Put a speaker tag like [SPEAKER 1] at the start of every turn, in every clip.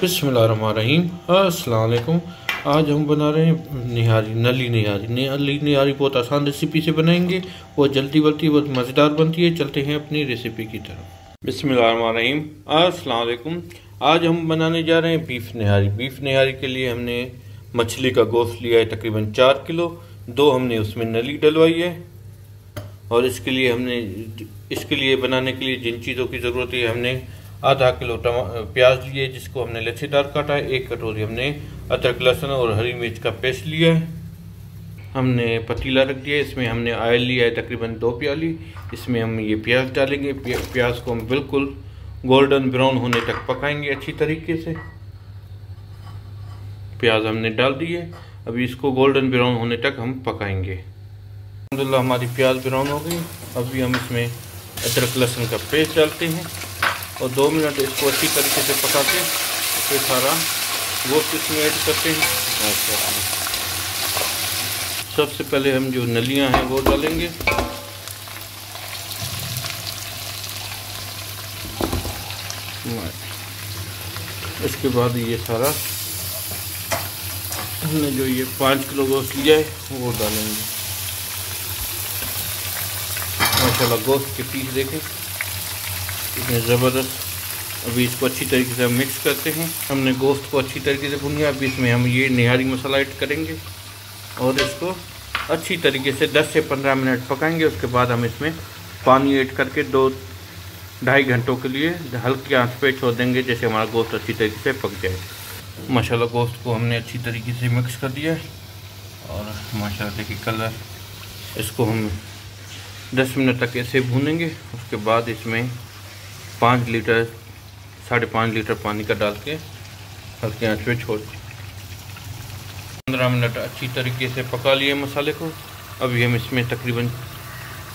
[SPEAKER 1] बिस्मिल्लाहिर्रहमानिर्रहीम। अस्सलाम वालेकुम। आज हम बना रहे हैं निहारी, नली निहारी बहुत आसान रेसिपी से बनाएंगे। बहुत जल्दी बनती है, बहुत मज़ेदार बनती है। चलते हैं अपनी रेसिपी की तरफ। बिस्मिल्लाहिर्रहमानिर्रहीम। अस्सलाम वालेकुम। आज हम बनाने जा रहे हैं बीफ निहारी। बीफ निहारी के लिए हमने मछली का गोश्त लिया है तकरीबन 4 किलो। 2 हमने उसमें नली डलवाई है। और इसके लिए बनाने के लिए जिन चीज़ों की ज़रूरत है, हमने आधा किलो प्याज लिए जिसको हमने लच्छेदार काटा है। 1 कटोरी हमने अदरक लहसुन और हरी मिर्च का पेस्ट लिया है। हमने पतीला रख दिया है, इसमें हमने ऑयल लिया है तकरीबन 2 प्याली। इसमें हम ये प्याज डालेंगे। प्याज को हम बिल्कुल गोल्डन ब्राउन होने तक पकाएंगे अच्छी तरीके से। प्याज हमने डाल दिए, अभी इसको गोल्डन ब्राउन होने तक हम पकाएंगे। अल्हम्दुलिल्लाह हमारी प्याज ब्राउन हो गई। अभी हम इसमें अदरक लहसुन का पेस्ट डालते हैं और 2 मिनट इसको अच्छी तरीके से पका के फिर सारा गोश्त इसमें ऐड करते हैं। सबसे पहले हम जो नलियां हैं वो डालेंगे। इसके बाद ये सारा हमने जो ये 5 किलो गोश्त लिया है वो डालेंगे। माशाल्लाह गोश्त के पीस देखें कितने ज़बरदस्त। अभी इसको अच्छी तरीके से हम मिक्स करते हैं। हमने गोश्त को अच्छी तरीके से भून लिया। अभी इसमें हम ये निहारी मसाला ऐड करेंगे और इसको अच्छी तरीके से 10 से 15 मिनट पकाएंगे। उसके बाद हम इसमें पानी ऐड करके 2-2.5 घंटों के लिए हल्की आंच पे छोड़ देंगे, जैसे हमारा गोश्त अच्छी तरीके से पक जाए। माशाल्लाह गोश्त को हमने अच्छी तरीके से मिक्स कर दिया है और माशाल्लाह देखिए कलर। इसको हम 10 मिनट तक ऐसे भूनेंगे। उसके बाद इसमें 5 लीटर 5.5 लीटर पानी का डाल के हल्की आंच पे छोड़ दें। 15 मिनट अच्छी तरीके से पका लिए मसाले को। अभी हम इसमें तकरीबन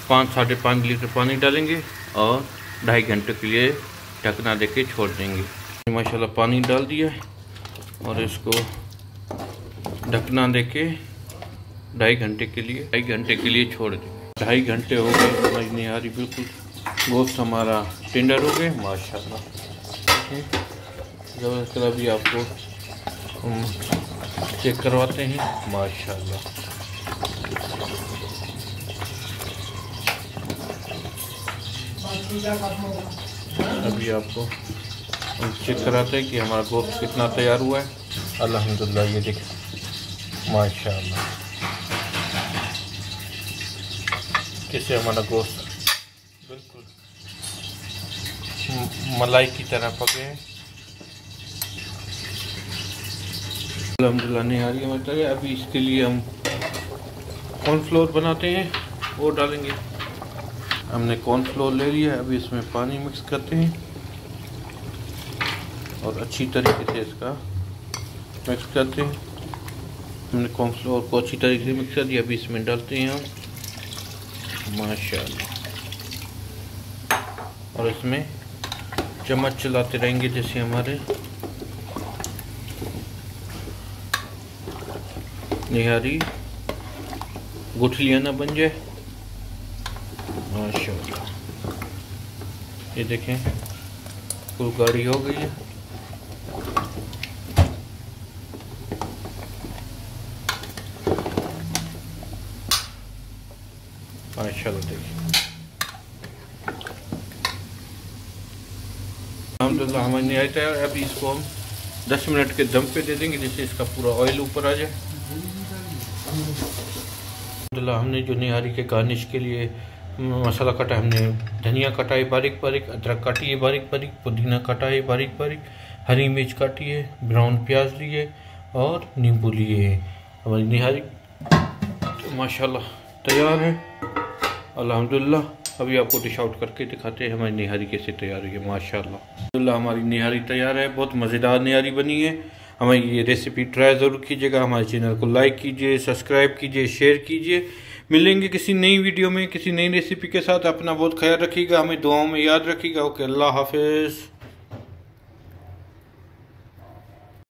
[SPEAKER 1] 5-5.5 लीटर पानी डालेंगे और 2.5 घंटे के लिए ढकना देके छोड़ देंगे। माशाल्लाह पानी डाल दिया है और इसको ढकना देके 2.5 घंटे के लिए छोड़ दें। 2.5 घंटे हो गए, हमारी निहारी बिल्कुल गोश्त हमारा टेंडर हो गए माशाल्लाह। ज़बरदस्त। अभी आपको हम चेक करवाते हैं माशाल्लाह। अभी आपको हम चेक कराते हैं कि हमारा गोश्त कितना तैयार हुआ है। अल्हम्दुलिल्लाह ये देखिए माशाल्लाह कैसे हमारा गोश्त बिल्कुल मलाई की तरह पके हैं। अल्हम्दुलिल्लाह निहारी हमारी तैयार। अभी इसके लिए हम कॉर्नफ्लोर बनाते हैं, वो डालेंगे। हमने कॉर्नफ्लोर ले लिया है। अभी इसमें पानी मिक्स करते हैं और अच्छी तरीके से इसका मिक्स करते हैं। हमने कॉर्नफ्लोर को अच्छी तरीके से मिक्स कर दिया। अभी इसमें डालते हैं हम माशाल्लाह और इसमें चम्मच चलाते रहेंगे जैसे हमारे निहारी गुठलियाँ ना बन जाए माशाल्लाह। ये देखें कुल गाढ़ी हो गई है। माशाल्लाह देखिए अल्हम्दुलिल्लाह हमारी निहारी तैयार है। अभी इसको हम 10 मिनट के दम पे दे देंगे जिससे इसका पूरा ऑयल ऊपर आ जाए। अल्हम्दुलिल्लाह हमने जो निहारी के गार्निश के लिए मसाला काटा, हमने धनिया काटा है बारीक बारीक, अदरक काटी है बारीक बारीक, पुदीना काटा है बारीक बारीक, हरी मिर्च काटी है, ब्राउन प्याज लिए और नींबू लिए है। हमारी निहारी तो माशाल्लाह तैयार है अल्हम्दुलिल्लाह। अभी आपको डिश आउट करके दिखाते हैं हमारी निहारी कैसे तैयार हुई है माशाल्लाह। अल्हम्दुलिल्लाह हमारी निहारी तैयार है। बहुत मज़ेदार निहारी बनी है। हमारी ये रेसिपी ट्राई ज़रूर कीजिएगा। हमारे चैनल को लाइक कीजिए, सब्सक्राइब कीजिए, शेयर कीजिए। मिलेंगे किसी नई वीडियो में किसी नई रेसिपी के साथ। अपना बहुत ख्याल रखिएगा, हमें दुआओं में याद रखिएगा। ओके, अल्लाह हाफिज़।